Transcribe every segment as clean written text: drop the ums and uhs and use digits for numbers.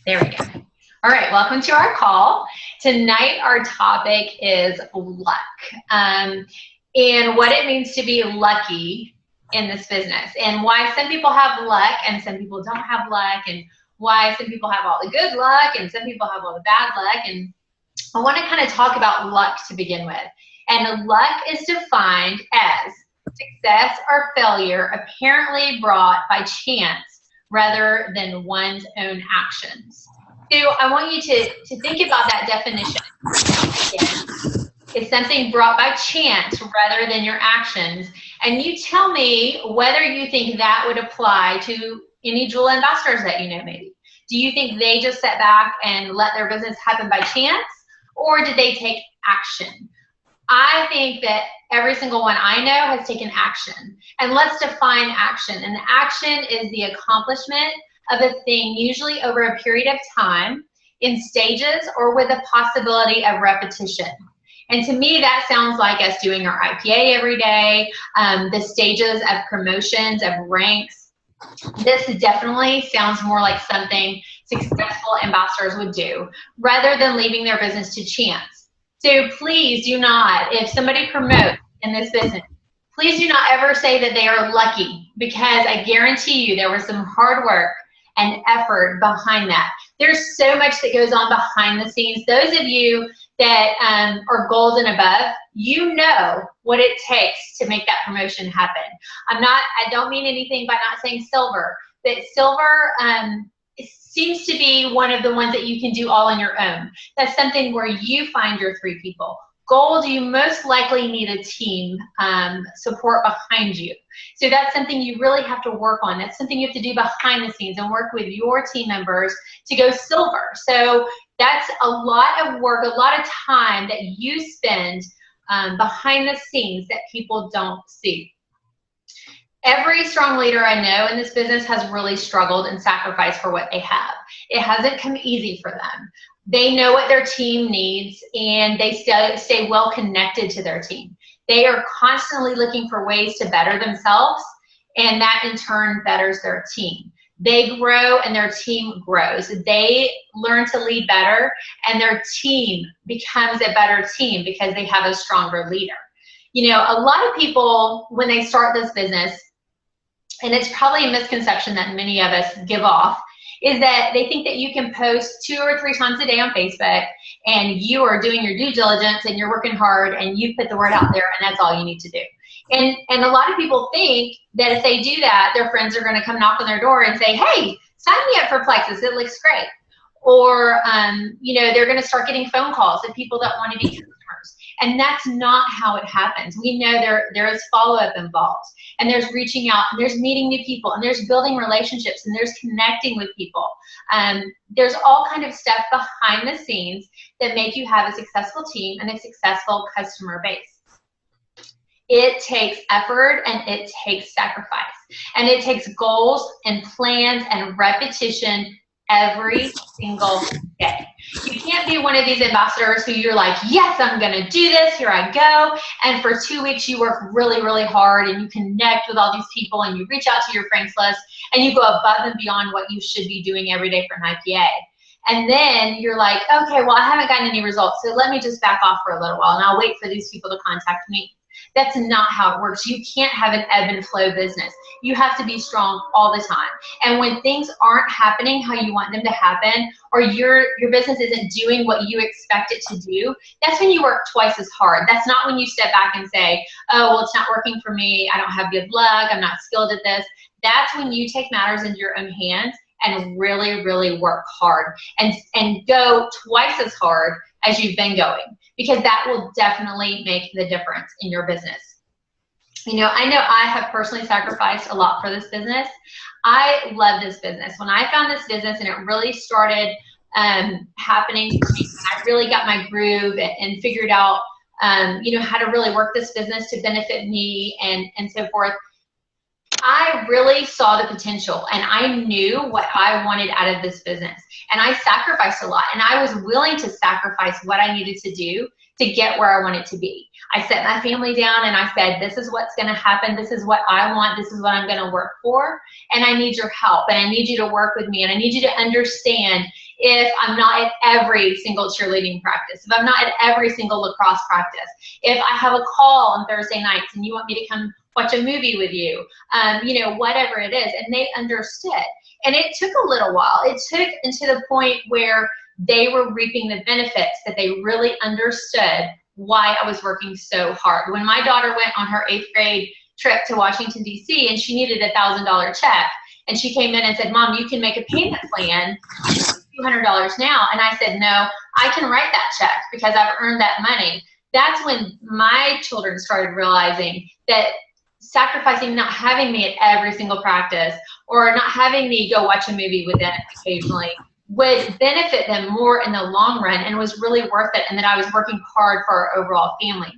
There we go. All right, welcome to our call. Tonight, our topic is luck and what it means to be lucky in this business, and why some people have luck and some people don't have luck, and why some people have all the good luck and some people have all the bad luck. And I want to kind of talk about luck to begin with. And luck is defined as success or failure apparently brought by chance rather than one's own actions. So I want you to think about that definition. Again, it's something brought by chance rather than your actions. And you tell me whether you think that would apply to any Joule ambassadors that you know maybe. Do you think they just sat back and let their business happen by chance? Or did they take action? I think that every single one I know has taken action. And let's define action. And action is the accomplishment of a thing, usually over a period of time, in stages or with a possibility of repetition. And to me, that sounds like us doing our IPA every day, the stages of promotions, of ranks. This definitely sounds more like something successful ambassadors would do, rather than leaving their business to chance. So please do not, if somebody promotes in this business, please do not ever say that they are lucky, because I guarantee you there was some hard work and effort behind that. There's so much that goes on behind the scenes. Those of you that are gold and above, you know what it takes to make that promotion happen. I don't mean anything by not saying silver, but silver seems to be one of the ones that you can do all on your own. That's something where you find your 3 people. Gold, you most likely need a team support behind you. So that's something you really have to work on. That's something you have to do behind the scenes and work with your team members to go silver. So that's a lot of work, a lot of time that you spend behind the scenes that people don't see. Every strong leader I know in this business has really struggled and sacrificed for what they have. It hasn't come easy for them. They know what their team needs, and they stay well connected to their team. They are constantly looking for ways to better themselves, and that in turn betters their team. They grow and their team grows. They learn to lead better, and their team becomes a better team because they have a stronger leader. You know, a lot of people, when they start this business, and it's probably a misconception that many of us give off, is that they think that you can post 2 or 3 times a day on Facebook and you are doing your due diligence and you're working hard and you put the word out there and that's all you need to do. And a lot of people think that if they do that, their friends are going to come knock on their door and say, hey, sign me up for Plexus, it looks great. Or, you know, they're going to start getting phone calls of people that want to be customers. And that's not how it happens. We know there is follow-up involved, and there's reaching out, and there's meeting new people, and there's building relationships, and there's connecting with people. There's all kind of stuff behind the scenes that make you have a successful team and a successful customer base. It takes effort and it takes sacrifice, and it takes goals and plans and repetition every single day. You can't be one of these ambassadors who you're like, yes, I'm going to do this, here I go. And for 2 weeks you work really, really hard and you connect with all these people and you reach out to your friends list and you go above and beyond what you should be doing every day for an IPA. And then you're like, okay, well, I haven't gotten any results, so let me just back off for a little while and I'll wait for these people to contact me. That's not how it works. You can't have an ebb and flow business. You have to be strong all the time. And when things aren't happening how you want them to happen, or your business isn't doing what you expect it to do, that's when you work twice as hard. That's not when you step back and say, oh, well, it's not working for me. I don't have good luck. I'm not skilled at this. That's when you take matters into your own hands and really, really work hard and go twice as hard as you've been going, because that will definitely make the difference in your business. You know I have personally sacrificed a lot for this business. I love this business. When I found this business and it really started happening for me, I really got my groove and figured out you know, how to really work this business to benefit me and so forth. I really saw the potential, and I knew what I wanted out of this business, and I sacrificed a lot, and I was willing to sacrifice what I needed to do to get where I wanted to be. I set my family down and I said, this is what's going to happen. This is what I want. This is what I'm going to work for, and I need your help, and I need you to work with me, and I need you to understand if I'm not at every single cheerleading practice, if I'm not at every single lacrosse practice, if I have a call on Thursday nights and you want me to come watch a movie with you, whatever it is. And they understood. And it took a little while. It took into the point where they were reaping the benefits, that they really understood why I was working so hard. When my daughter went on her 8th grade trip to Washington, D.C., and she needed a $1,000 check, and she came in and said, Mom, you can make a payment plan, $200 now. And I said, no, I can write that check because I've earned that money. That's when my children started realizing that sacrificing not having me at every single practice or not having me go watch a movie with them occasionally would benefit them more in the long run and was really worth it, and that I was working hard for our overall family.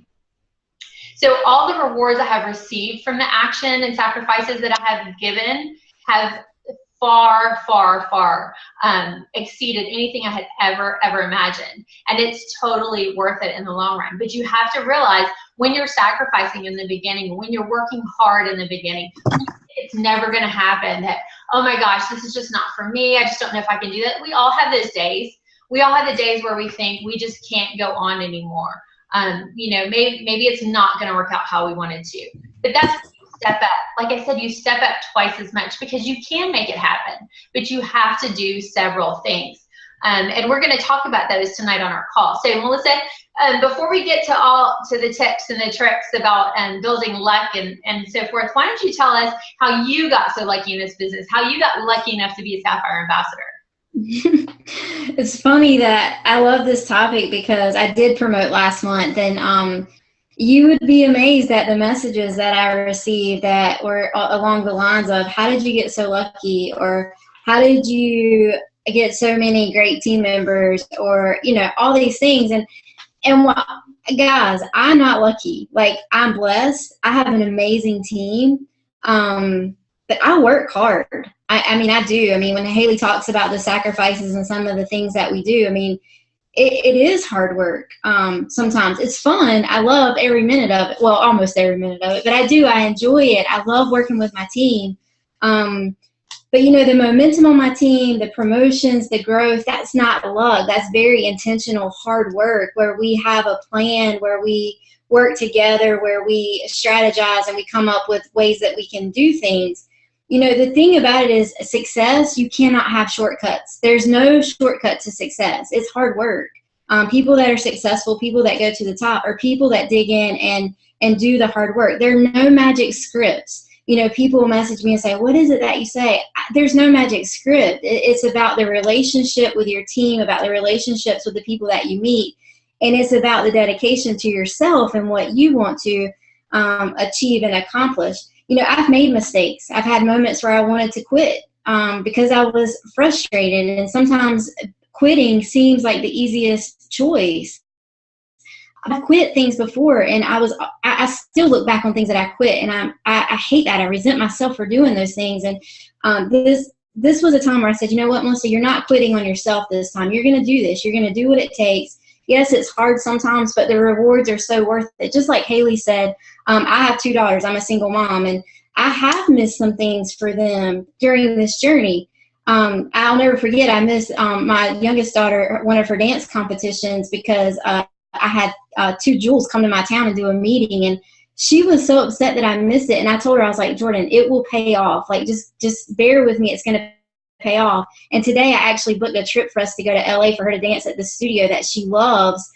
So all the rewards I have received from the action and sacrifices that I have given have far, far, far exceeded anything I had ever imagined. And it's totally worth it in the long run. But you have to realize when you're sacrificing in the beginning, when you're working hard in the beginning, it's never going to happen that, oh my gosh, this is just not for me. I just don't know if I can do that. We all have those days. We all have the days where we think we just can't go on anymore. Maybe it's not going to work out how we wanted to. But that's step up. Like I said, you step up twice as much because you can make it happen, but you have to do several things. And we're going to talk about those tonight on our call. So Melissa, before we get to the tips and the tricks about building luck and so forth, why don't you tell us how you got so lucky in this business, how you got lucky enough to be a Sapphire Ambassador? It's funny that I love this topic because I did promote last month, and you would be amazed at the messages that I received that were along the lines of, how did you get so lucky? Or how did you get so many great team members? Or, all these things. And what, guys, I'm not lucky. Like, I'm blessed. I have an amazing team. But I work hard. I do. When Haley talks about the sacrifices and some of the things that we do, it is hard work. Sometimes it's fun. I love every minute of it. Well, almost every minute of it, but I enjoy it. I love working with my team. But the momentum on my team, the promotions, the growth, that's not luck. That's very intentional hard work where we have a plan, where we work together, where we strategize and we come up with ways that we can do things. The thing about it is success, you cannot have shortcuts. There's no shortcut to success. It's hard work. People that are successful, people that go to the top, are people that dig in and do the hard work. There are no magic scripts. People message me and say, what is it that you say? There's no magic script. It's about the relationship with your team, about the relationships with the people that you meet. And it's about the dedication to yourself and what you want to achieve and accomplish. I've made mistakes. I've had moments where I wanted to quit because I was frustrated. And sometimes quitting seems like the easiest choice. I've quit things before, and I still look back on things that I quit, and I hate that. I resent myself for doing those things. And this was a time where I said, you know what, Melissa, you're not quitting on yourself this time. You're going to do this. You're going to do what it takes. Yes, it's hard sometimes, but the rewards are so worth it. Just like Haley said, I have 2 daughters. I'm a single mom, and I have missed some things for them during this journey. I'll never forget, I missed my youngest daughter, one of her dance competitions, because I had 2 Jules come to my town and do a meeting, and she was so upset that I missed it. And I told her, I was like, Jordan, it will pay off. Like, just bear with me. It's going to pay off. And today I actually booked a trip for us to go to LA for her to dance at the studio that she loves.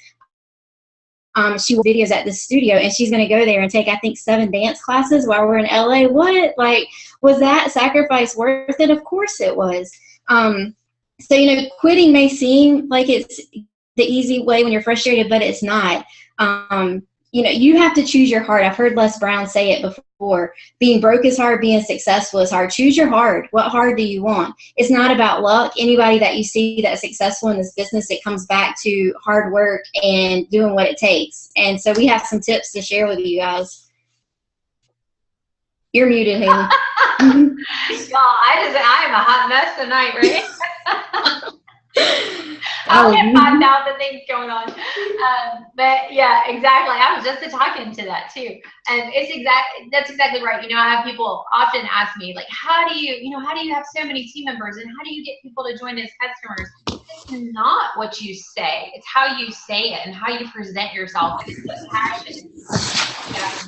She videos at the studio, and she's going to go there and take, I think, 7 dance classes while we're in LA. What? Like, was that sacrifice worth it? Of course it was. So, quitting may seem like it's the easy way when you're frustrated, but it's not. You have to choose your heart. I've heard Les Brown say it before. Being broke is hard. Being successful is hard. Choose your heart. What heart do you want? It's not about luck. Anybody that you see that's successful in this business, it comes back to hard work and doing what it takes. And so we have some tips to share with you guys. You're muted, Haley. Y'all, I am a hot mess tonight, right? I'll get 5,000 things going on. But yeah, exactly. I was just talking to that too. And that's exactly right. You know, I have people often ask me like, how do you have so many team members and how do you get people to join as customers? It's not what you say. It's how you say it and how you present yourself. It's the passion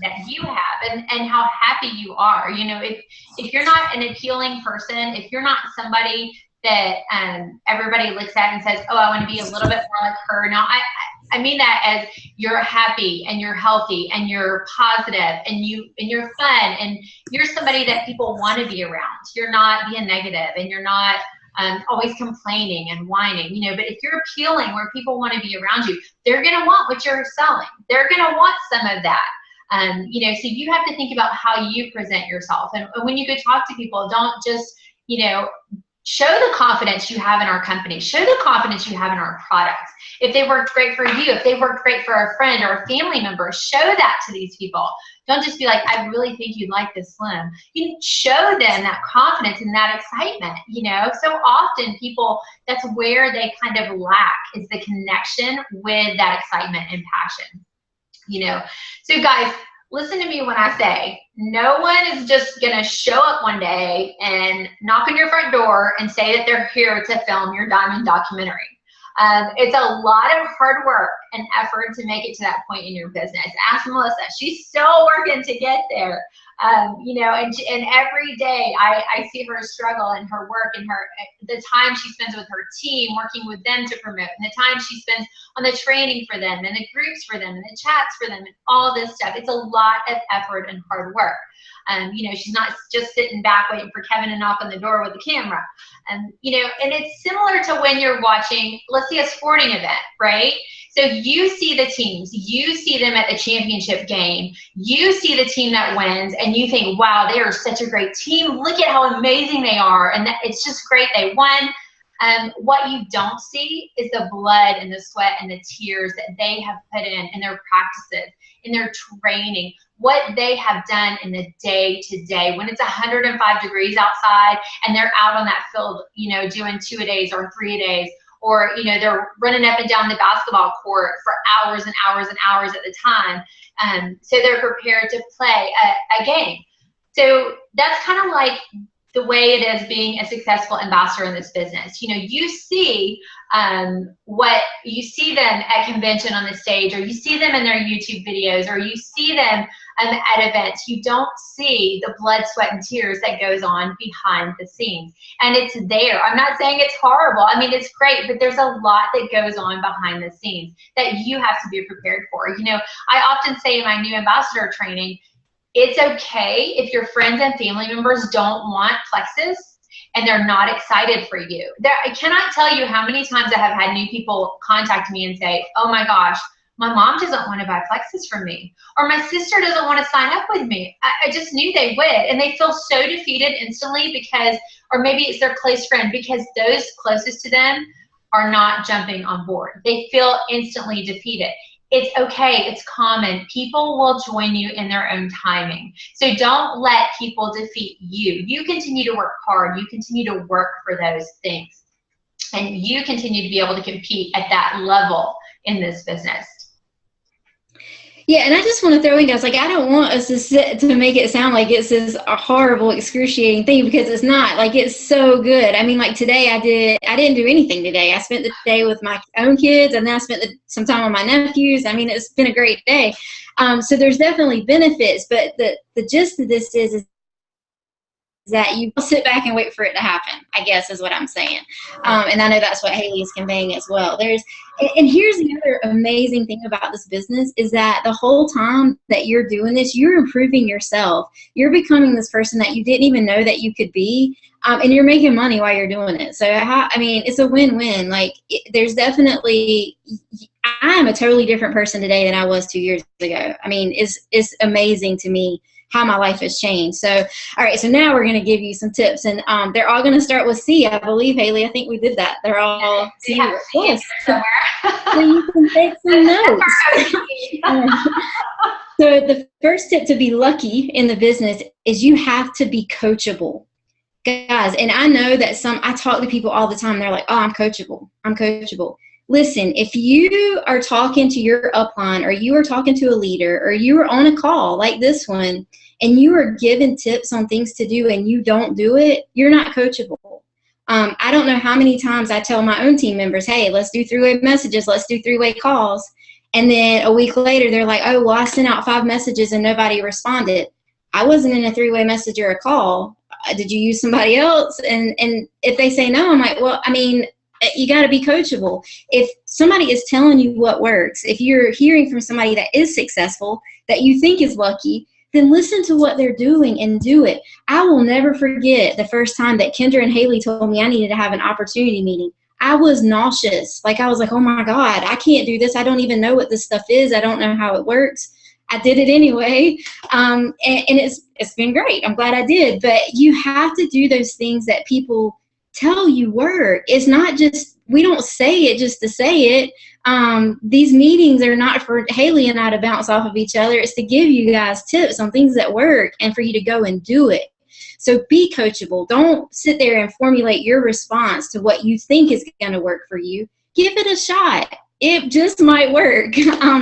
that you have and how happy you are. You know, if you're not an appealing person, if you're not somebody that everybody looks at and says, oh, I want to be a little bit more like her. Now, I mean that as you're happy and you're healthy and you're positive and you're fun and you're somebody that people want to be around. You're not being negative and you're not always complaining and whining, you know, but if you're appealing where people want to be around you, they're going to want what you're selling. They're going to want some of that. You know, so you have to think about how you present yourself. And when you go talk to people, don't just, you know, show the confidence you have in our company. Show the confidence you have in our products. If they worked great for you, if they worked great for a friend or a family member, show that to these people. Don't just be like, I really think you'd like this slim. You show them that confidence and that excitement, you know. So often people, that's where they kind of lack, is the connection with that excitement and passion, you know. So guys, listen to me when I say, no one is just gonna show up one day and knock on your front door and say that they're here to film your diamond documentary. It's a lot of hard work and effort to make it to that point in your business. Ask Melissa, she's still working to get there. You know, and every day I see her struggle in her work and the time she spends with her team, working with them to promote, and the time she spends on the training for them and the groups for them and the chats for them and all this stuff. It's a lot of effort and hard work. You know, she's not just sitting back waiting for Kevin to knock on the door with the camera. You know, and it's similar to when you're watching, let's say, a sporting event, right? So you see the teams, you see them at the championship game, you see the team that wins, and you think, wow, they are such a great team. Look at how amazing they are, and it's just great they won. What you don't see is the blood and the sweat and the tears that they have put in their practices, in their training, what they have done in the day to day. When it's 105 degrees outside and they're out on that field, you know, doing 2-a-days or 3-a-days, or, you know, they're running up and down the basketball court for hours and hours and hours at the time. So they're prepared to play a game. So that's kind of like the way it is being a successful ambassador in this business. You know, you see what you see them at convention on the stage, or you see them in their YouTube videos, or you see them at events. You don't see the blood, sweat, and tears that goes on behind the scenes. And it's there. I'm not saying it's horrible. I mean, it's great, but there's a lot that goes on behind the scenes that you have to be prepared for. You know, I often say in my new ambassador training, it's okay if your friends and family members don't want plexus and they're not excited for you. I cannot tell you how many times I have had new people contact me and say, oh my gosh, my mom doesn't want to buy plexus from me, or my sister doesn't want to sign up with me. I just knew they would, and they feel so defeated instantly because, or maybe it's their close friend, because those closest to them are not jumping on board. They feel instantly defeated. It's okay. It's common. People will join you in their own timing. So don't let people defeat you. You continue to work hard. You continue to work for those things. And you continue to be able to compete at that level in this business. Yeah, and I just want to throw in, guys, like, I don't want us to make it sound like it's this a horrible, excruciating thing, because it's not. Like, it's so good. I mean, like, today I didn't do anything today. I spent the day with my own kids, and then I spent some time with my nephews. I mean, it's been a great day. So there's definitely benefits, but the gist of this is that you sit back and wait for it to happen, I guess is what I'm saying. And I know that's what Haley is conveying as well. And here's the other amazing thing about this business is that the whole time that you're doing this, you're improving yourself. You're becoming this person that you didn't even know that you could be. And you're making money while you're doing it. So, I mean, it's a win-win. Like, there's definitely, I'm a totally different person today than I was 2 years ago. I mean, it's amazing to me how my life has changed. So, all right, so now we're going to give you some tips, and they're all going to start with C, I believe, Haley. I think we did that. They're all C. Yes. So you can take some notes. So the first tip to be lucky in the business is you have to be coachable. Guys, and I know that I talk to people all the time. They're like, oh, I'm coachable. I'm coachable. listen, if you are talking to your upline, or you are talking to a leader, or you are on a call like this one, and you are given tips on things to do and you don't do it, you're not coachable. I don't know how many times I tell my own team members, hey, let's do three-way messages, let's do three-way calls. And then a week later, they're like, oh, well, I sent out 5 messages and nobody responded. I wasn't in a three-way message or a call. Did you use somebody else? And if they say no, I'm like, well, I mean, you got to be coachable. If somebody is telling you what works, if you're hearing from somebody that is successful, that you think is lucky, then listen to what they're doing and do it. I will never forget the first time that Kendra and Haley told me I needed to have an opportunity meeting. I was nauseous. Like, I was like, oh my God, I can't do this. I don't even know what this stuff is. I don't know how it works. I did it anyway. And it's been great. I'm glad I did. But you have to do those things that people tell you work. It's not just, we don't say it just to say it. These meetings are not for Haley and I to bounce off of each other. It's to give you guys tips on things that work and for you to go and do it. So be coachable. Don't sit there and formulate your response to what you think is going to work for you. Give it a shot. It just might work,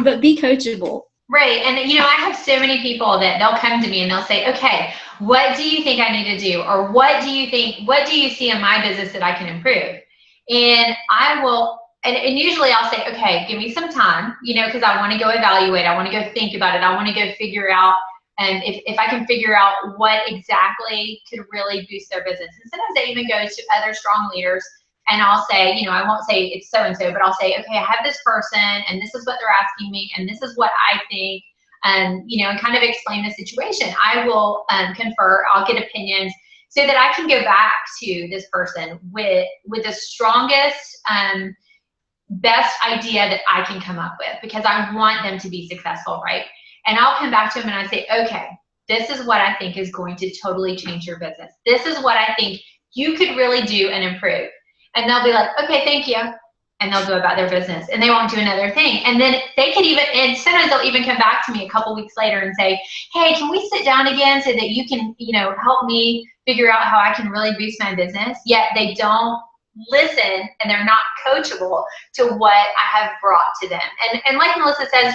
but be coachable. Right. And, I have so many people that they'll come to me and they'll say, okay, what do you think I need to do? Or what do you see in my business that I can improve? And I will, and usually I'll say, okay, give me some time, because I want to go evaluate. I want to go think about it. I want to go figure out, and if I can figure out what exactly could really boost their business. And sometimes I even go to other strong leaders and I'll say, I won't say it's so-and-so, but I'll say, okay, I have this person and this is what they're asking me and this is what I think, and kind of explain the situation. I will confer, I'll get opinions so that I can go back to this person with the strongest, best idea that I can come up with, because I want them to be successful, right? And I'll come back to them and I say, okay, this is what I think is going to totally change your business. This is what I think you could really do and improve. And they'll be like, okay, thank you. And they'll go about their business and they won't do another thing. And then they could even, and sometimes they'll even come back to me a couple weeks later and say, hey, can we sit down again so that you can, help me figure out how I can really boost my business? Yet they don't listen and they're not coachable to what I have brought to them. And like Melissa says,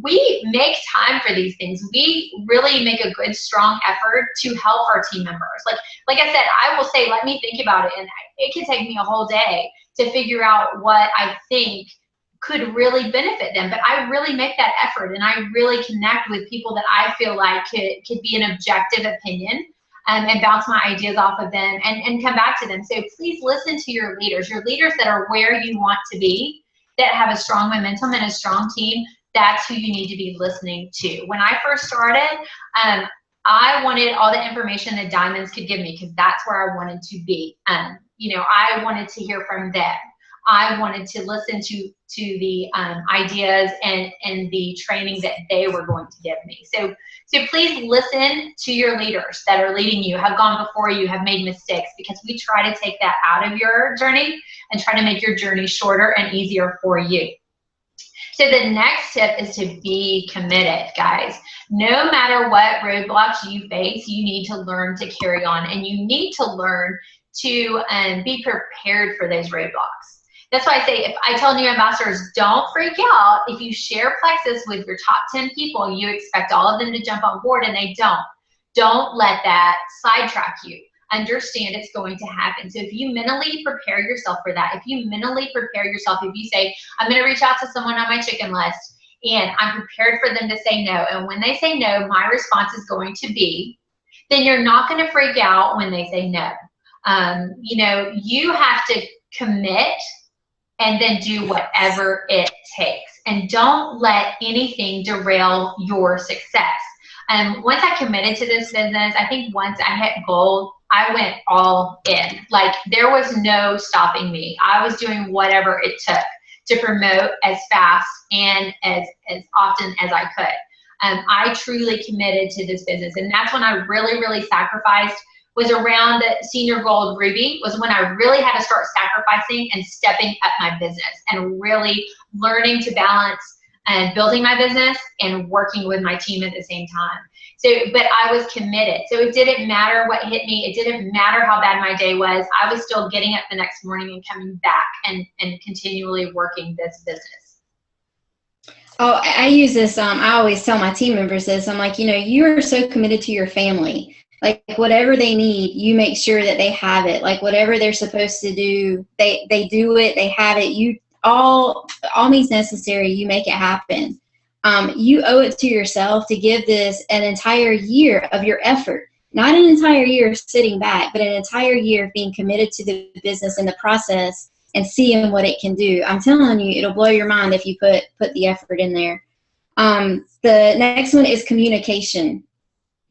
we make time for these things. We really make a good, strong effort to help our team members. Like I said, I will say, let me think about it. And it can take me a whole day to figure out what I think could really benefit them. But I really make that effort and I really connect with people that I feel like could be an objective opinion, and bounce my ideas off of them and come back to them. So please listen to your leaders that are where you want to be, that have a strong momentum and a strong team. That's who you need to be listening to. When I first started, I wanted all the information that Diamonds could give me because that's where I wanted to be. I wanted to hear from them. I wanted to listen to the ideas and the training that they were going to give me. So please listen to your leaders that are leading you, have gone before you, have made mistakes, because we try to take that out of your journey and try to make your journey shorter and easier for you. So the next tip is to be committed, guys. No matter what roadblocks you face, you need to learn to carry on, and you need to learn to be prepared for those roadblocks. That's why I say, if I tell new ambassadors, don't freak out. If you share Plexus with your top 10 people, you expect all of them to jump on board and they don't. Don't let that sidetrack you. Understand it's going to happen. So if you mentally prepare yourself for that, if you say, I'm going to reach out to someone on my chicken list and I'm prepared for them to say no. And when they say no, my response is going to be, then you're not going to freak out when they say no. You have to commit and then do whatever it takes. And don't let anything derail your success. Once I committed to this business, I think once I hit gold, I went all in. Like, there was no stopping me. I was doing whatever it took to promote as fast and as often as I could. I truly committed to this business. And that's when I really, really sacrificed, was around the senior gold ruby, was when I really had to start sacrificing and stepping up my business and really learning to balance and building my business and working with my team at the same time. But I was committed. So it didn't matter what hit me. It didn't matter how bad my day was. I was still getting up the next morning and coming back and continually working this business. Oh, I use this. I always tell my team members this. I'm like, you are so committed to your family. Like whatever they need, you make sure that they have it. Like whatever they're supposed to do, they do it. They have it. You all means necessary. You make it happen. You owe it to yourself to give this an entire year of your effort, not an entire year of sitting back, but an entire year of being committed to the business and the process and seeing what it can do. I'm telling you, it'll blow your mind if you put the effort in there. The next one is communication.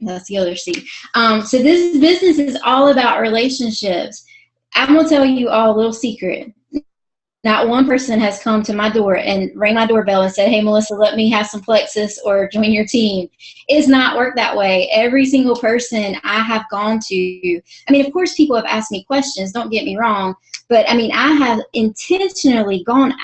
That's the other C. So this business is all about relationships. I'm going to tell you all a little secret. Not one person has come to my door and rang my doorbell and said, hey, Melissa, let me have some Plexus or join your team. It's not worked that way. Every single person I have gone to, of course, people have asked me questions, don't get me wrong, but I have intentionally gone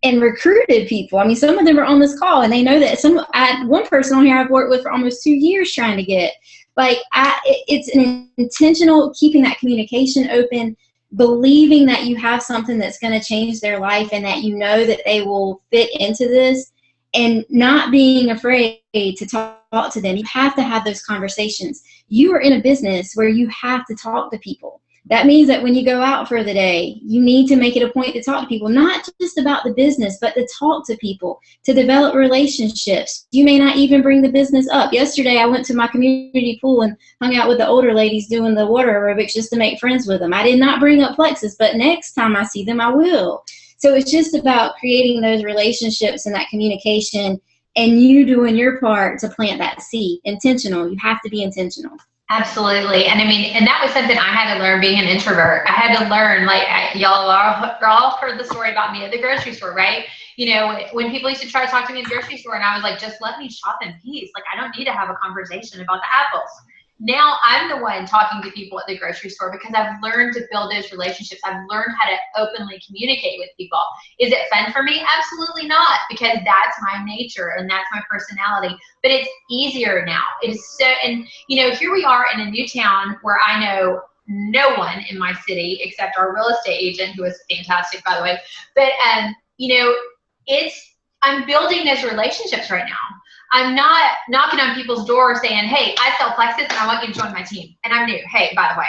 and recruited people. Some of them are on this call and they know that one person on here I've worked with for almost 2 years trying to get. It's an intentional keeping that communication open, believing that you have something that's going to change their life and that you know that they will fit into this, and not being afraid to talk to them. You have to have those conversations. You are in a business where you have to talk to people. That means that when you go out for the day, you need to make it a point to talk to people, not just about the business, but to talk to people, to develop relationships. You may not even bring the business up. Yesterday, I went to my community pool and hung out with the older ladies doing the water aerobics just to make friends with them. I did not bring up Plexus, but next time I see them, I will. So it's just about creating those relationships and that communication, and you doing your part to plant that seed. Intentional. You have to be intentional. Absolutely. And and that was something I had to learn being an introvert. I had to learn, y'all all heard the story about me at the grocery store, right? When people used to try to talk to me at the grocery store and I was like, just let me shop in peace. I don't need to have a conversation about the apples. Now I'm the one talking to people at the grocery store because I've learned to build those relationships. I've learned how to openly communicate with people. Is it fun for me? Absolutely not, because that's my nature and that's my personality. But it's easier now. It is so, and here we are in a new town where I know no one in my city except our real estate agent, who is fantastic, by the way. But I'm building those relationships right now. I'm not knocking on people's doors saying, hey, I sell Plexus and I want you to join my team. And I'm new. Hey, by the way,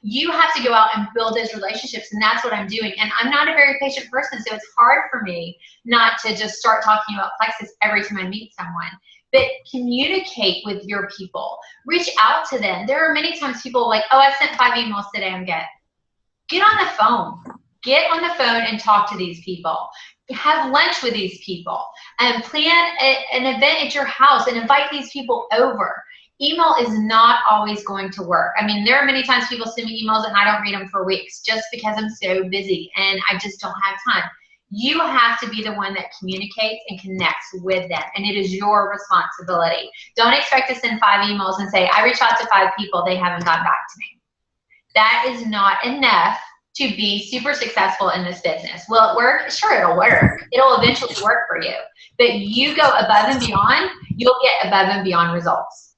you have to go out and build those relationships, and that's what I'm doing. And I'm not a very patient person, so it's hard for me not to just start talking about Plexus every time I meet someone. But communicate with your people. Reach out to them. There are many times people are like, oh, I sent 5 emails today, I'm good. Get on the phone. Get on the phone and talk to these people. Have lunch with these people and plan an event at your house and invite these people over. Email is not always going to work. There are many times people send me emails and I don't read them for weeks just because I'm so busy and I just don't have time. You have to be the one that communicates and connects with them, and it is your responsibility. Don't expect to send 5 emails and say, I reached out to 5 people, they haven't gotten back to me. That is not enough to be super successful in this business. Will it work? Sure, it'll work. It'll eventually work for you. But you go above and beyond, you'll get above and beyond results.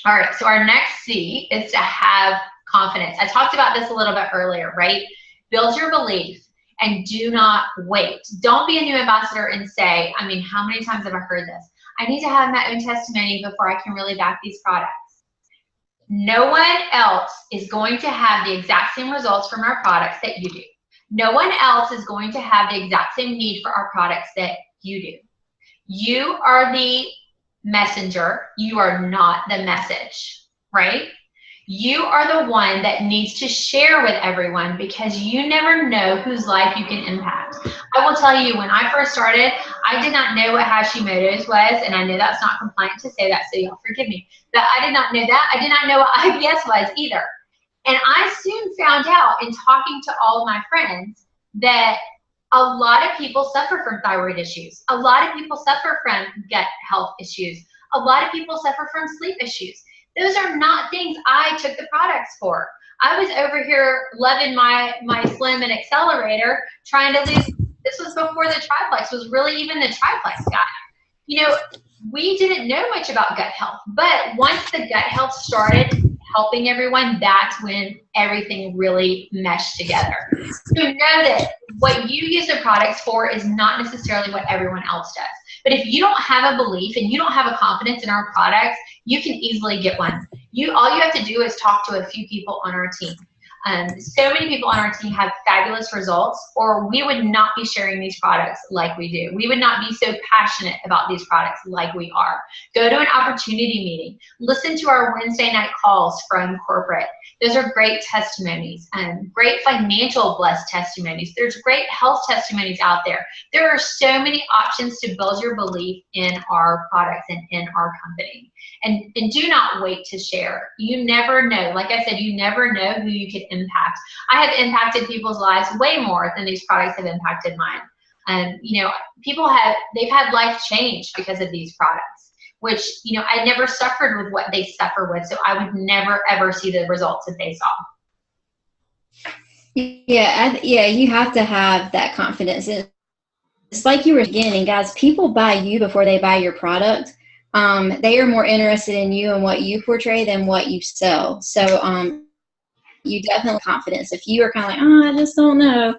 All right, so our next C is to have confidence. I talked about this a little bit earlier, right? Build your belief and do not wait. Don't be a new ambassador and say, how many times have I heard this? I need to have my own testimony before I can really back these products. No one else is going to have the exact same results from our products that you do. No one else is going to have the exact same need for our products that you do. You are the messenger. You are not the message, right? You are the one that needs to share with everyone, because you never know whose life you can impact. I will tell you, when I first started, I did not know what Hashimoto's was, and I know that's not compliant to say that, so y'all forgive me. But I did not know that. I did not know what IBS was either. And I soon found out in talking to all of my friends that a lot of people suffer from thyroid issues. A lot of people suffer from gut health issues. A lot of people suffer from sleep issues. Those are not things I took the products for. I was over here loving my Slim and Accelerator, trying to lose. This was before the Triplex was really even the Triplex guy. we didn't know much about gut health, but once the gut health started helping everyone, that's when everything really meshed together. So know that what you use the products for is not necessarily what everyone else does. But if you don't have a belief and you don't have a confidence in our products, you can easily get one. All you have to do is talk to a few people on our team. So many people on our team have fabulous results, or we would not be sharing these products like we do. We would not be so passionate about these products like we are. Go to an opportunity meeting. Listen to our Wednesday night calls from corporate. Those are great testimonies, great financial blessed testimonies. There's great health testimonies out there. There are so many options to build your belief in our products and in our company. And do not wait to share. You never know. Like I said, you never know who you could impact. I have impacted people's lives way more than these products have impacted mine. People they've had life change because of these products, which, I never suffered with what they suffer with. So I would never, ever see the results that they saw. Yeah, you have to have that confidence. It's like you were beginning, guys, people buy you before they buy your product. They are more interested in you and what you portray than what you sell. So you definitely have confidence. If you are kind of like, I just don't know,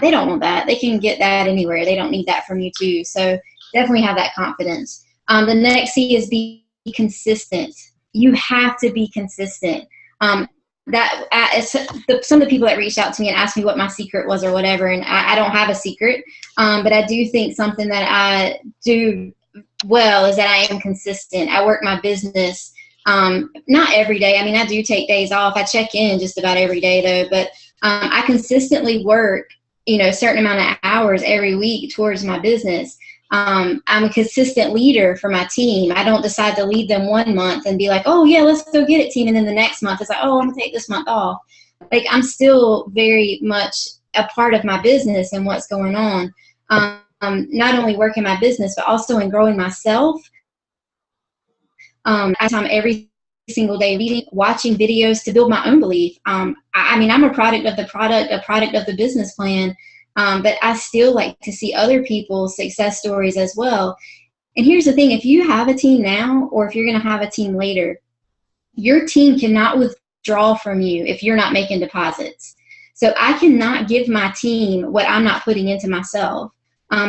they don't want that. They can get that anywhere. They don't need that from you too. So definitely have that confidence. The next C is be consistent. You have to be consistent. Some of the people that reached out to me and asked me what my secret was or whatever, and I don't have a secret, but I do think something that I do well is that I am consistent. I work my business, not every day. I mean, I do take days off. I check in just about every day though, but I consistently work, a certain amount of hours every week towards my business. I'm a consistent leader for my team. I don't decide to lead them one month and be like, oh yeah, let's go get it, team. And then the next month it's like, oh, I'm gonna take this month off. Like, I'm still very much a part of my business and what's going on. Not only working my business, but also in growing myself. I'm every single day reading, watching videos to build my own belief. I'm a product of the product, a product of the business plan, but I still like to see other people's success stories as well. And here's the thing, if you have a team now, or if you're going to have a team later, your team cannot withdraw from you if you're not making deposits. So I cannot give my team what I'm not putting into myself.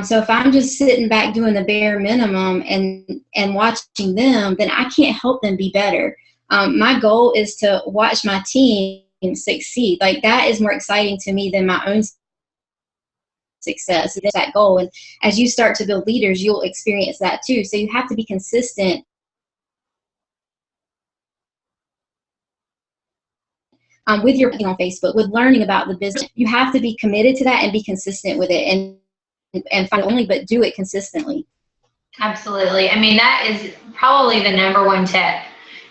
So if I'm just sitting back doing the bare minimum and watching them, then I can't help them be better. My goal is to watch my team succeed. Like, that is more exciting to me than my own success. It's that goal. And as you start to build leaders, you'll experience that too. So you have to be consistent. With your on Facebook, with learning about the business, you have to be committed to that and be consistent with it, and find only, but do it consistently. Absolutely. I mean, that is probably the number one tip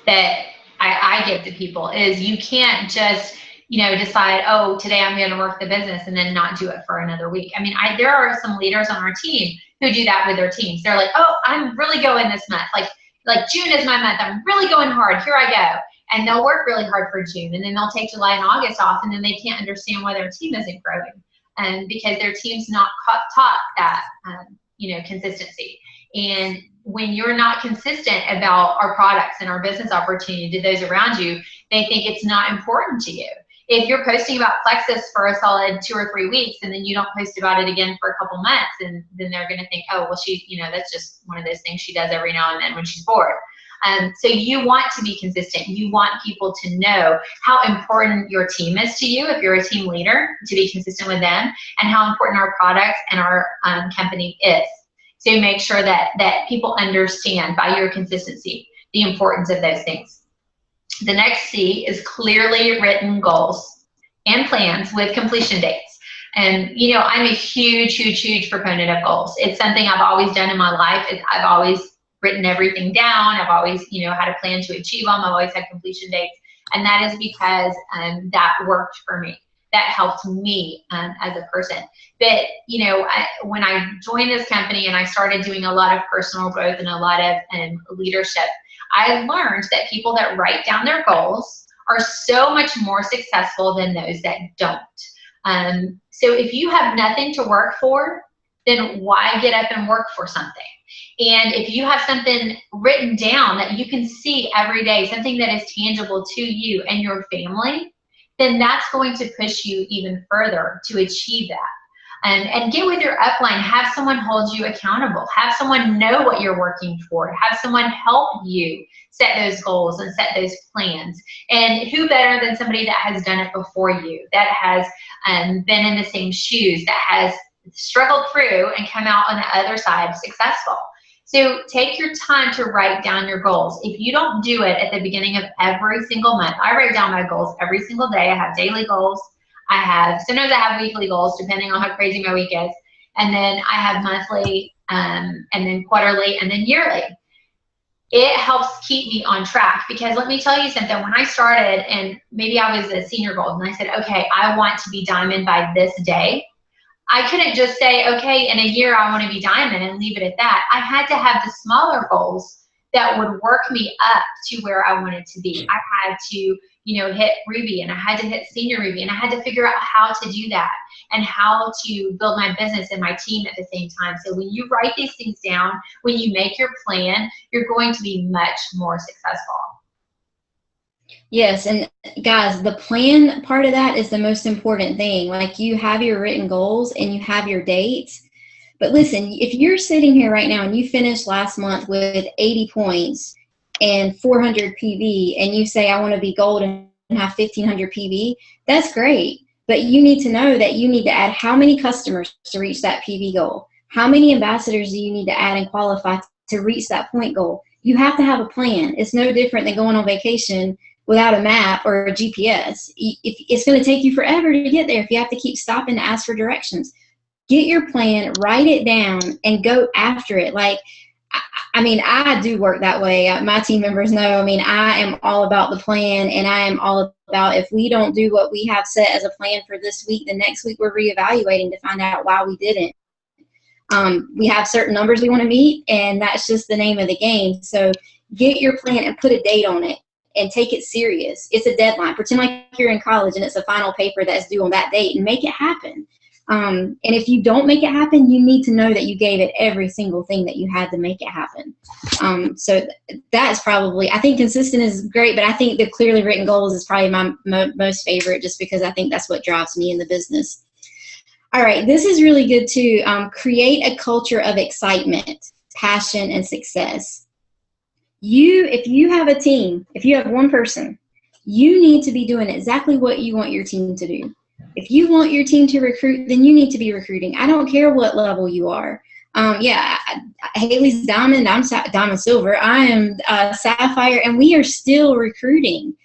that I give to people is you can't just, decide, oh, today I'm going to work the business and then not do it for another week. I mean, there are some leaders on our team who do that with their teams. They're like, oh, I'm really going this month. Like June is my month. I'm really going hard. Here I go. And they'll work really hard for June, and then they'll take July and August off, and then they can't understand why their team isn't growing. And because their team's not taught that, consistency. And when you're not consistent about our products and our business opportunity to those around you, they think it's not important to you. If you're posting about Plexus for a solid 2 or 3 weeks and then you don't post about it again for a couple months, and then they're going to think, oh, well, she, that's just one of those things she does every now and then when she's bored. So you want to be consistent. You want people to know how important your team is to you if you're a team leader, to be consistent with them, and how important our products and our company is. So make sure that people understand by your consistency the importance of those things. The next C is clearly written goals and plans with completion dates. And, I'm a huge, huge, huge proponent of goals. It's something I've always done in my life. I've always written everything down. I've always, had a plan to achieve them. I've always had completion dates. And that is because that worked for me. That helped me as a person. But, when I joined this company and I started doing a lot of personal growth and a lot of leadership, I learned that people that write down their goals are so much more successful than those that don't. So if you have nothing to work for, then why get up and work for something? And if you have something written down that you can see every day, something that is tangible to you and your family, then that's going to push you even further to achieve that. And get with your upline, have someone hold you accountable, have someone know what you're working for, have someone help you set those goals and set those plans. And who better than somebody that has done it before you, that has been in the same shoes, that has struggled through and come out on the other side successful. So take your time to write down your goals. If you don't do it at the beginning of every single month, I write down my goals every single day. I have daily goals. Sometimes I have weekly goals depending on how crazy my week is. And then I have monthly, and then quarterly, and then yearly. It helps keep me on track, because let me tell you something, when I started, and maybe I was a senior gold, and I said, okay, I want to be diamond by this day. I couldn't just say, okay, in a year I want to be diamond and leave it at that. I had to have the smaller goals that would work me up to where I wanted to be. I had to, hit Ruby, and I had to hit senior Ruby, and I had to figure out how to do that and how to build my business and my team at the same time. So when you write these things down, when you make your plan, you're going to be much more successful. Yes, and guys, the plan part of that is the most important thing. Like, you have your written goals and you have your dates. But listen, if you're sitting here right now and you finished last month with 80 points and 400 PV, and you say, I want to be gold and have 1,500 PV, that's great. But you need to know that you need to add how many customers to reach that PV goal. How many ambassadors do you need to add and qualify to reach that point goal? You have to have a plan. It's no different than going on vacation without a map or a GPS. It's going to take you forever to get there if you have to keep stopping to ask for directions. Get your plan, write it down, and go after it. Like, I do work that way. My team members know, I am all about the plan, and I am all about, if we don't do what we have set as a plan for this week, the next week we're reevaluating to find out why we didn't. We have certain numbers we want to meet, and that's just the name of the game. So get your plan and put a date on it and take it serious. It's a deadline. Pretend like you're in college and it's a final paper that's due on that date, and make it happen. And if you don't make it happen, you need to know that you gave it every single thing that you had to make it happen. So that's probably, I think consistent is great, but I think the clearly written goals is probably my most favorite, just because I think that's what drives me in the business. All right, this is really good too. Create a culture of excitement, passion, and success. If you have a team, if you have one person, you need to be doing exactly what you want your team to do. If you want your team to recruit, then you need to be recruiting. I don't care what level you are. Haley's diamond, I'm diamond silver. I am sapphire, and we are still recruiting.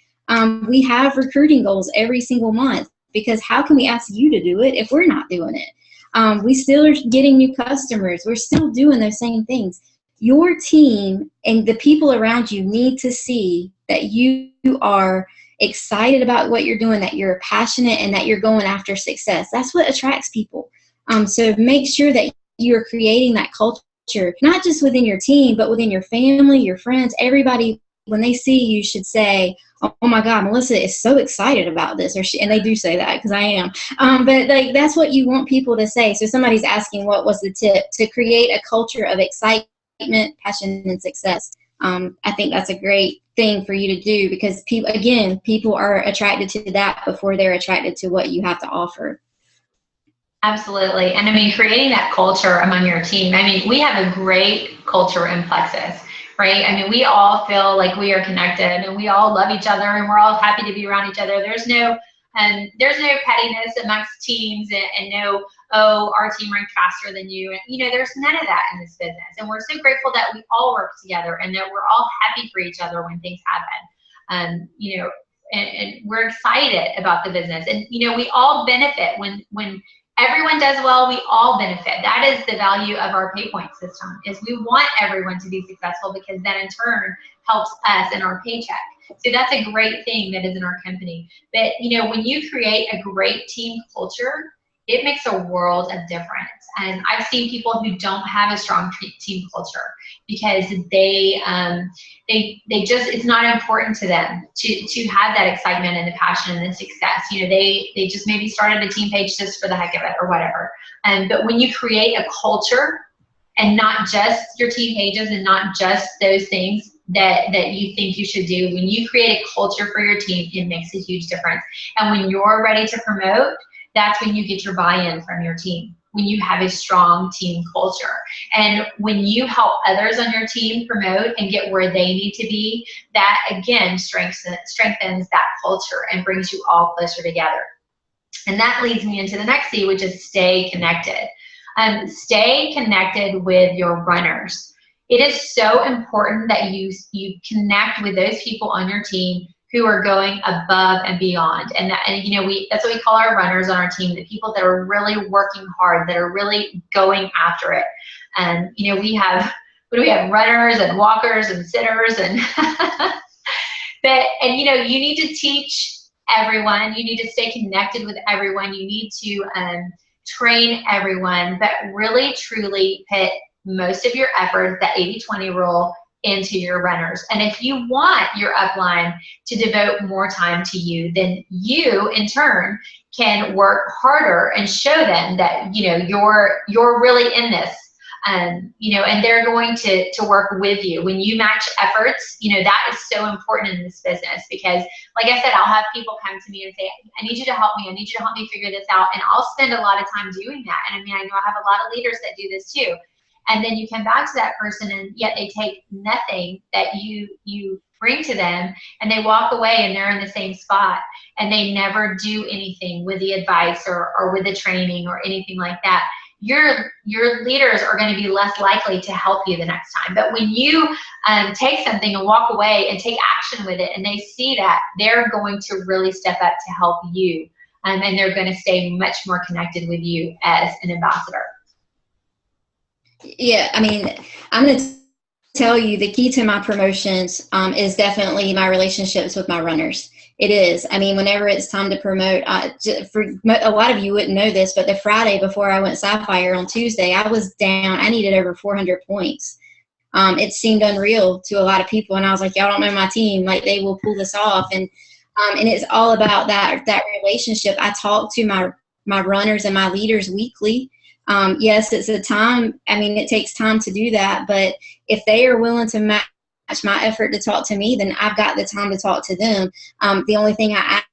We have recruiting goals every single month, because how can we ask you to do it if we're not doing it? We still are getting new customers. We're still doing those same things. Your team and the people around you need to see that you are excited about what you're doing, that you're passionate, and that you're going after success. That's what attracts people. So make sure that you're creating that culture, not just within your team, but within your family, your friends, everybody. When they see you, should say, oh my God, Melissa is so excited about this. And they do say that, because I am. But that's what you want people to say. So somebody's asking, what was the tip? To create a culture of excitement, passion, and success. I think that's a great thing for you to do, because people are attracted to that before they're attracted to what you have to offer. Absolutely. And creating that culture among your team. We have a great culture in Plexus, right? We all feel like we are connected, and we all love each other, and we're all happy to be around each other. There's no pettiness amongst teams, and no, oh, our team ranked faster than you. And, there's none of that in this business. And we're so grateful that we all work together, and that we're all happy for each other when things happen. And we're excited about the business. And, we all benefit when everyone does well. We all benefit. That is the value of our PayPoint system, is we want everyone to be successful, because that in turn helps us in our paycheck. So that's a great thing that is in our company. But, when you create a great team culture, it makes a world of difference. And I've seen people who don't have a strong team culture because they just, it's not important to them to have that excitement and the passion and the success. You know, they just maybe started a team page just for the heck of it or whatever. But when you create a culture, and not just your team pages and not just those things that you think you should do, when you create a culture for your team, it makes a huge difference. And when you're ready to promote, that's when you get your buy-in from your team, when you have a strong team culture. And when you help others on your team promote and get where they need to be, that again strengthens that culture and brings you all closer together. And that leads me into the next C, which is stay connected. Stay connected with your runners. It is so important that you connect with those people on your team who are going above and beyond. And you know, that's what we call our runners on our team, the people that are really working hard, that are really going after it. And you know, we have runners and walkers and sitters and and you know, you need to teach everyone, you need to stay connected with everyone, you need to train everyone, but really truly put most of your effort, the 80-20 rule, into your runners. And if you want your upline to devote more time to you, then you in turn can work harder and show them that, you know, you're really in this. You know, and they're going to work with you. When you match efforts, you know, that is so important in this business because, like I said, I'll have people come to me and say, I need you to help me. I need you to help me figure this out. And I'll spend a lot of time doing that. And I mean, I know I have a lot of leaders that do this too. And then you come back to that person and yet they take nothing that you bring to them and they walk away and they're in the same spot and they never do anything with the advice or with the training or anything like that. Your leaders are going to be less likely to help you the next time. But when you take something and walk away and take action with it and they see that, they're going to really step up to help you. And they're going to stay much more connected with you as an ambassador. Yeah, I mean, I'm going to tell you the key to my promotions is definitely my relationships with my runners. It is. I mean, whenever it's time to promote, for a lot of you wouldn't know this, but the Friday before I went Sapphire on Tuesday, I was down. I needed over 400 points. It seemed unreal to a lot of people, and I was like, y'all don't know my team. Like, they will pull this off. And it's all about that relationship. I talk to my runners and my leaders weekly. Yes, it's a time. I mean, it takes time to do that. But if they are willing to match my effort to talk to me, then I've got the time to talk to them. The only thing I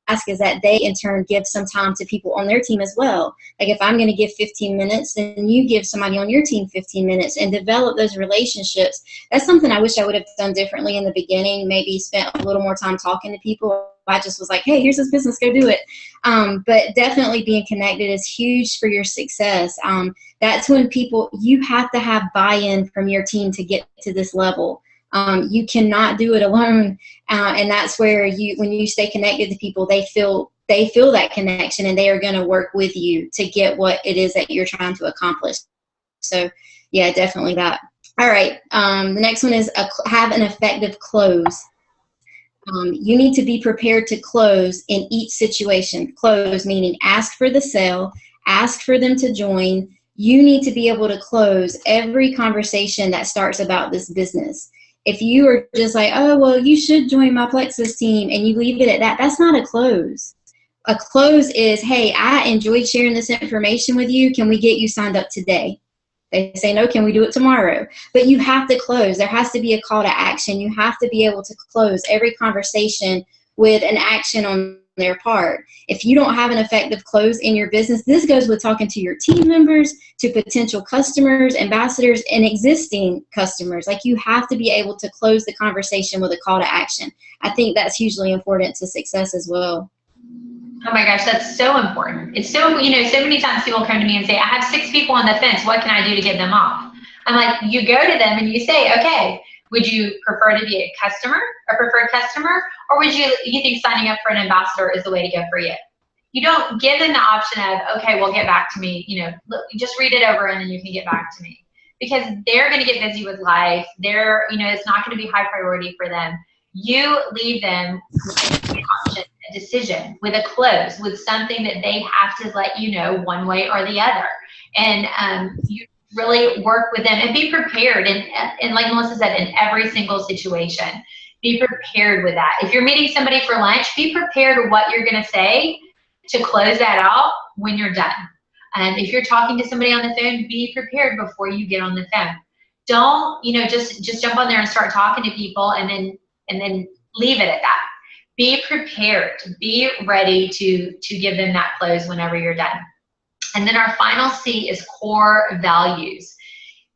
ask is that they in turn give some time to people on their team as well. Like if I'm going to give 15 minutes, then you give somebody on your team 15 minutes and develop those relationships. That's something I wish I would have done differently in the beginning, maybe spent a little more time talking to people. I just was like, hey, here's this business, go do it. But definitely being connected is huge for your success. That's when you have to have buy-in from your team to get to this level. You cannot do it alone. And that's where when you stay connected to people, they feel that connection and they are going to work with you to get what it is that you're trying to accomplish. So yeah, definitely that. All right. The next one is have an effective close. You need to be prepared to close in each situation. Close meaning ask for the sale, ask for them to join. You need to be able to close every conversation that starts about this business. If you are just like, oh, well, you should join my Plexus team and you leave it at that, that's not a close. A close is, hey, I enjoyed sharing this information with you. Can we get you signed up today? They say, no, can we do it tomorrow? But you have to close. There has to be a call to action. You have to be able to close every conversation with an action on their part. If you don't have an effective close in your business, this goes with talking to your team members, to potential customers, ambassadors, and existing customers. Like you have to be able to close the conversation with a call to action. I think that's hugely important to success as well. Oh my gosh, that's so important. It's so, so many times people come to me and say, I have 6 people on the fence. What can I do to get them off? I'm like, you go to them and you say, okay, would you prefer to be a preferred customer, or would you think signing up for an ambassador is the way to go for you? You don't give them the option of, okay, well, get back to me. Look, just read it over and then you can get back to me, because they're going to get busy with life. It's not going to be high priority for them. You leave them with the option. a decision, with a close, with something that they have to let you know one way or the other. And you really work with them and be prepared. And like Melissa said, in every single situation, be prepared with that. If you're meeting somebody for lunch, be prepared what you're going to say to close that out when you're done. If you're talking to somebody on the phone, be prepared before you get on the phone. Don't, just jump on there and start talking to people and then leave it at that. Be prepared. Be ready to give them that close whenever you're done. And then our final C is core values.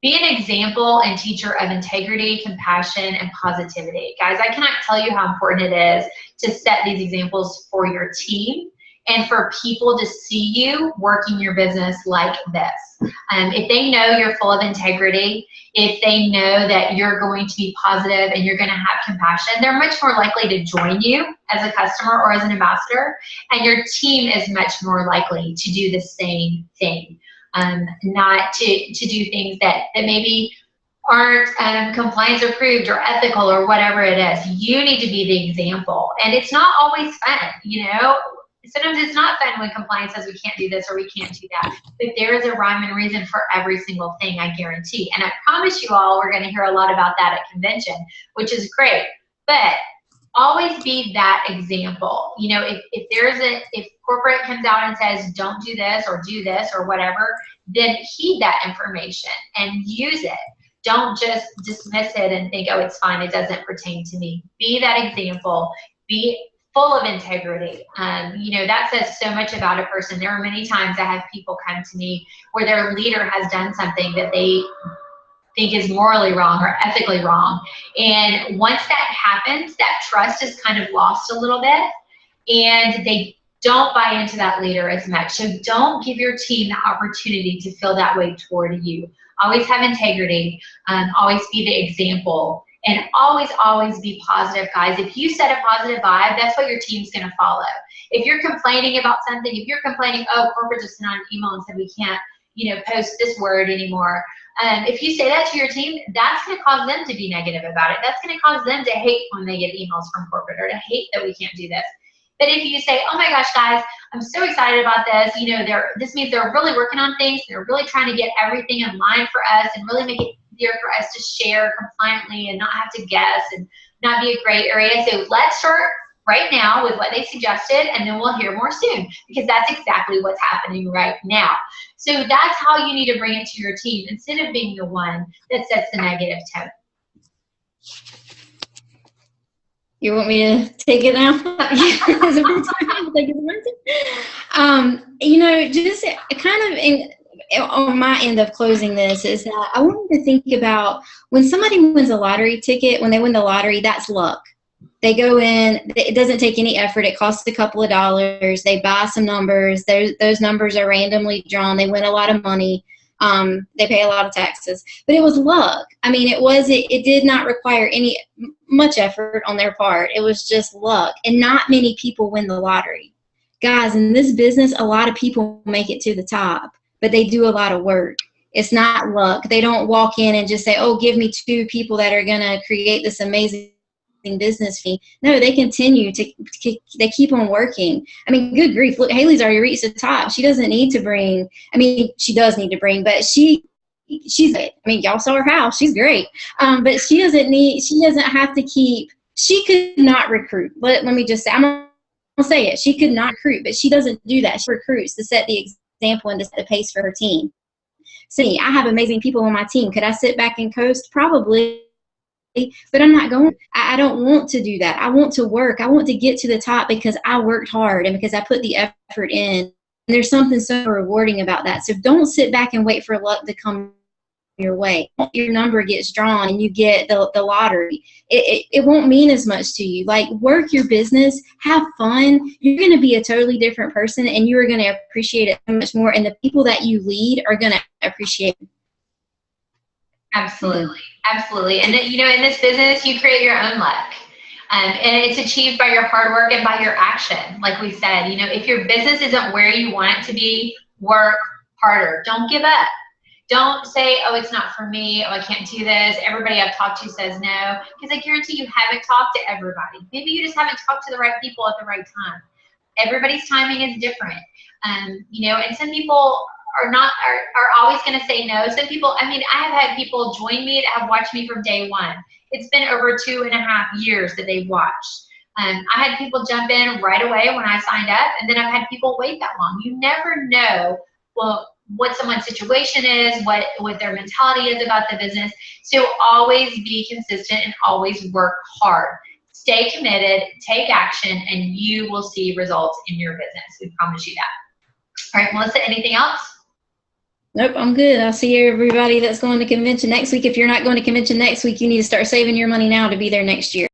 Be an example and teacher of integrity, compassion, and positivity. Guys, I cannot tell you how important it is to set these examples for your team and for people to see you working your business like this. If they know you're full of integrity, if they know that you're going to be positive and you're going to have compassion, they're much more likely to join you as a customer or as an ambassador, and your team is much more likely to do the same thing. Not to do things that maybe aren't compliance approved or ethical or whatever it is. You need to be the example. And it's not always fun, Sometimes it's not fun when compliance says we can't do this or we can't do that. But there is a rhyme and reason for every single thing, I guarantee. And I promise you all we're going to hear a lot about that at convention, which is great. But always be that example. If corporate comes out and says don't do this or whatever, then heed that information and use it. Don't just dismiss it and think, oh, it's fine, it doesn't pertain to me. Be that example. Be full of integrity. That says so much about a person. There are many times I have people come to me where their leader has done something that they think is morally wrong or ethically wrong. And once that happens, that trust is kind of lost a little bit, and they don't buy into that leader as much. So don't give your team the opportunity to feel that way toward you. Always have integrity, always be the example, and always be positive, guys. If you set a positive vibe, that's what your team's gonna follow. If you're complaining about something, if you're complaining, oh, corporate just sent out an email and said we can't, post this word anymore. If you say that to your team, that's gonna cause them to be negative about it. That's gonna cause them to hate when they get emails from corporate or to hate that we can't do this. But if you say, oh my gosh, guys, I'm so excited about this, this means they're really working on things, they're really trying to get everything in line for us and really make it easier for us to share compliantly and not have to guess and not be a gray area. So let's start right now with what they suggested, and then we'll hear more soon, because that's exactly what's happening right now. So that's how you need to bring it to your team instead of being the one that sets the negative tone. You want me to take it now? Just kind of on my end of closing this is that I wanted to think about when somebody wins a lottery ticket, when they win the lottery, that's luck. They go in, it doesn't take any effort. It costs a couple of dollars. They buy some numbers. Those numbers are randomly drawn. They win a lot of money. They pay a lot of taxes, but it was luck. I mean, it did not require much effort on their part. It was just luck, and not many people win the lottery. Guys, in this business, a lot of people make it to the top, but they do a lot of work. It's not luck. They don't walk in and just say, oh, give me 2 people that are going to create this amazing business fee. No, they continue they keep on working. I mean, good grief, look, Haley's already reached the top. She doesn't need to bring, she does need to bring, but she's great. Y'all saw her house, she's great. But she doesn't have to keep, she could not recruit. Let me just say, I'm gonna say it, she could not recruit, but she doesn't do that. She recruits to set the example and to set the pace for her team. See, I have amazing people on my team. Could I sit back and coast? Probably. But I'm not going. I don't want to do that. I want to work. I want to get to the top because I worked hard and because I put the effort in. And there's something so rewarding about that. So don't sit back and wait for luck to come your way. Your number gets drawn and you get the lottery. It won't mean as much to you. Like, work your business, have fun. You're going to be a totally different person, and you are going to appreciate it so much more. And the people that you lead are going to appreciate it. Absolutely. Absolutely. And in this business, you create your own luck. And it's achieved by your hard work and by your action. Like we said, if your business isn't where you want it to be, work harder. Don't give up. Don't say, oh, it's not for me. Oh, I can't do this. Everybody I've talked to says no. Because I guarantee you haven't talked to everybody. Maybe you just haven't talked to the right people at the right time. Everybody's timing is different. You know, and some people are always going to say no. Some people, I mean, I have had people join me that have watched me from day one. It's been over 2.5 years that they've watched. I had people jump in right away when I signed up, and then I've had people wait that long. You never know, well, what someone's situation is, what their mentality is about the business. So always be consistent and always work hard. Stay committed, take action, and you will see results in your business. We promise you that. All right, Melissa, anything else? Nope, I'm good. I'll see everybody that's going to convention next week. If you're not going to convention next week, you need to start saving your money now to be there next year.